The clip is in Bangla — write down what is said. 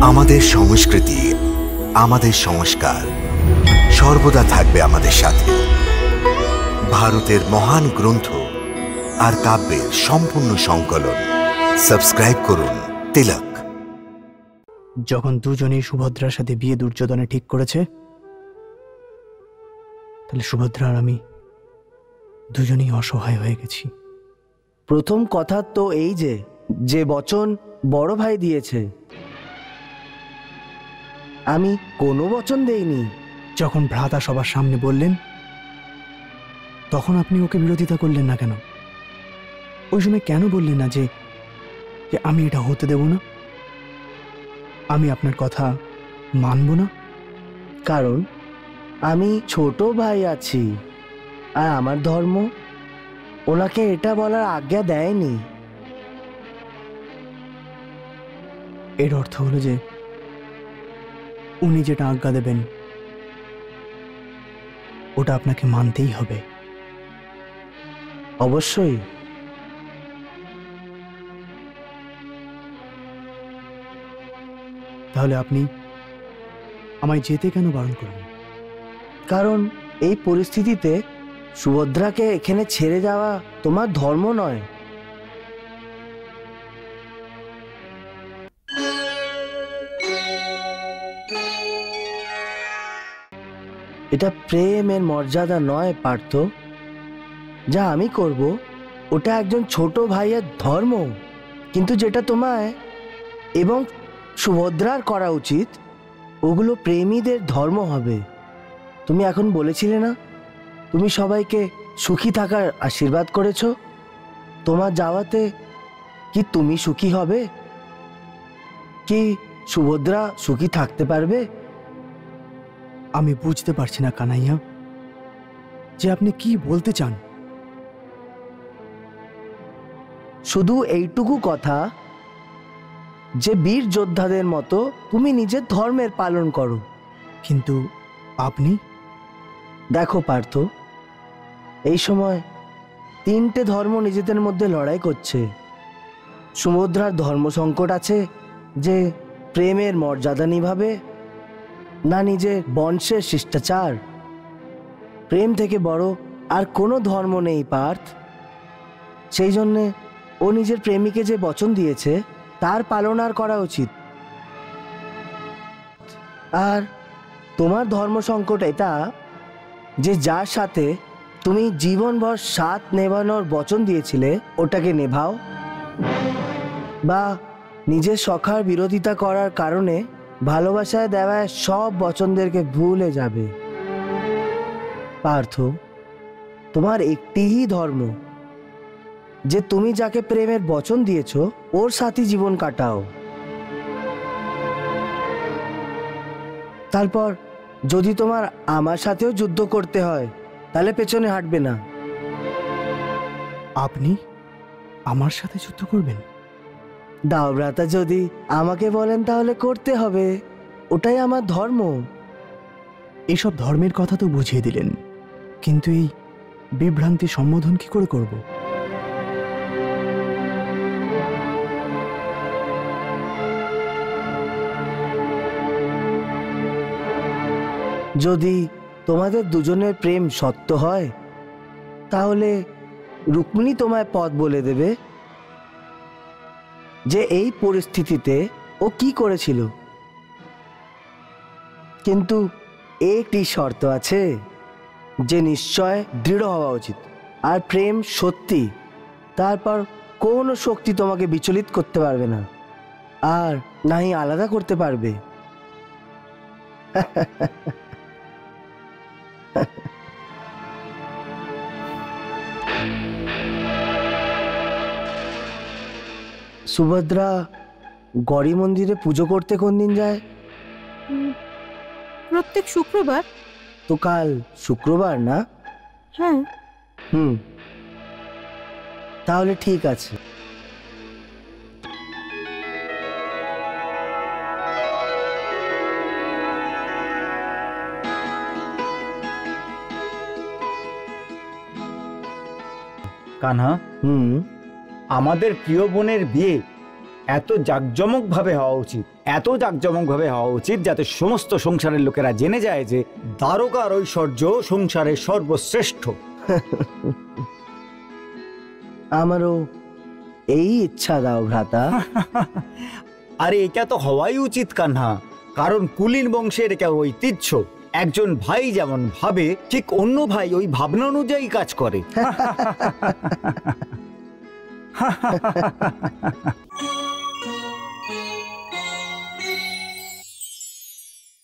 আমাদের সংস্কৃতি, আমাদের সংস্কার সর্বদা থাকবে আমাদের সাথে। ভারতের মহান গ্রন্থ আর কাব্যের সম্পূর্ণ সংকলন। সাবস্ক্রাইব করুন তিলক। যখন দুজনেই সুভদ্রার সাথে বিয়ে দুর্যোধনে ঠিক করেছে, তাহলে সুভদ্রা আর আমি দুজনেই অসহায় হয়ে গেছি। প্রথম কথা তো এই যে বচন বড় ভাই দিয়েছে, আমি কোনো বচন দেইনি। যখন ভ্রাতা সবার সামনে বললেন, তখন আপনি ওকে বিরোধিতা করলেন না কেন? ওই সময় কেন বললেন না যে আমি এটা হতে দেব না, আমি আপনার কথা মানব না? কারণ আমি ছোট ভাই আছি, আর আমার ধর্ম ওনাকে এটা বলার আজ্ঞা দেয়নি। এর অর্থ হলো যে উনি যেটা আজ্ঞা দেবেন ওটা আপনাকে মানতেই হবে। অবশ্যই। তাহলে আপনি আমায় যেতে কেন বারণ করলেন? কারণ এই পরিস্থিতিতে সুভদ্রাকে এখানে ছেড়ে যাওয়া তোমার ধর্ম নয়। এটা প্রেমের মর্যাদা নয় পার্থ। যা আমি করব ওটা একজন ছোট ভাইয়ের ধর্ম, কিন্তু যেটা তোমায় এবং সুভদ্রার করা উচিত ওগুলো প্রেমীদের ধর্ম হবে। তুমি এখন বলেছিলে না তুমি সবাইকে সুখী থাকার আশীর্বাদ করেছো, তোমার যাওয়াতে কি তুমি সুখী হবে? কি সুভদ্রা সুখী থাকতে পারবে? আমি বুঝতে পারছি না কানাইয়া, যে আপনি কি বলতে চান। শুধু এইটুকু কথা যে বীর যোদ্ধাদের মতো তুমি নিজের ধর্মের পালন করো। কিন্তু আপনি দেখো পার্থ, এই সময় তিনটে ধর্ম নিজেদের মধ্যে লড়াই করছে। সুভদ্রার ধর্ম সংকট আছে যে প্রেমের মর্যাদা নিভাবে না নিজের বংশের শিষ্টাচার। প্রেম থেকে বড় আর কোনো ধর্ম নেই পার্থ। সেই জন্যে ও নিজের প্রেমিকে যে বচন দিয়েছে তার পালন আর করা উচিত। আর তোমার ধর্ম সংকট এটা যে যার সাথে তুমি জীবনভর সাথ নেভানোর বচন দিয়েছিলে ওটাকে নেভাও, বা নিজের সখার বিরোধিতা করার কারণে ভালোবাসায় দেওয়া সব বচনদেরকে ভুলে যাবে। পার্থ, তোমার একটিই ধর্ম, যে তুমি যাকে প্রেমের বচন দিয়েছো ওর সাথে জীবন কাটাও। তারপর যদি তোমার আমার সাথেও যুদ্ধ করতে হয় তাহলে পেছনে হাঁটবে না। আপনি আমার সাথে যুদ্ধ করবেন? দাও ভ্রাতা, যদি আমাকে বলেন তাহলে করতে হবে, ওটাই আমার ধর্ম। এইসব ধর্মের কথা তো বুঝিয়ে দিলেন, কিন্তু এই বিভ্রান্তি সম্বোধন কি করে করব? যদি তোমাদের দুজনের প্রেম সত্য হয় তাহলে রুক্মিণী তোমায় পথ বলে দেবে যে এই পরিস্থিতিতে ও কি করেছিল। কিন্তু একটি শর্ত আছে, যে নিশ্চয় দৃঢ় হওয়া উচিত আর প্রেম সত্যি। তারপর কোনো শক্তি তোমাকে বিচলিত করতে পারবে না, আর নাই আলাদা করতে পারবে। সুভদ্রা গৌরী মন্দিরে পুজো করতে কোন দিন যায়? প্রত্যেক শুক্রবার। তো কাল শুক্রবার না? হ্যাঁ। তাহলে ঠিক আছে। কানহা, আমাদের প্রিয় বোনের বিয়ে এত জাঁকজমক ভাবে হওয়া উচিত, এত জাঁকজমক ভাবে হওয়া উচিত যাতে সমস্ত সংসারের লোকেরা জেনে যায় যে দ্বারকার ঐশ্বর্য সংসারের সর্বশ্রেষ্ঠ। আমারও এই ইচ্ছা দাও ভ্রাতা। আরে এটা তো হওয়াই উচিত কান্হা, কারণ কুলীন বংশের এটা ঐতিহ্য। একজন ভাই যেমন ভাবে ঠিক অন্য ভাই ওই ভাবনা অনুযায়ী কাজ করে।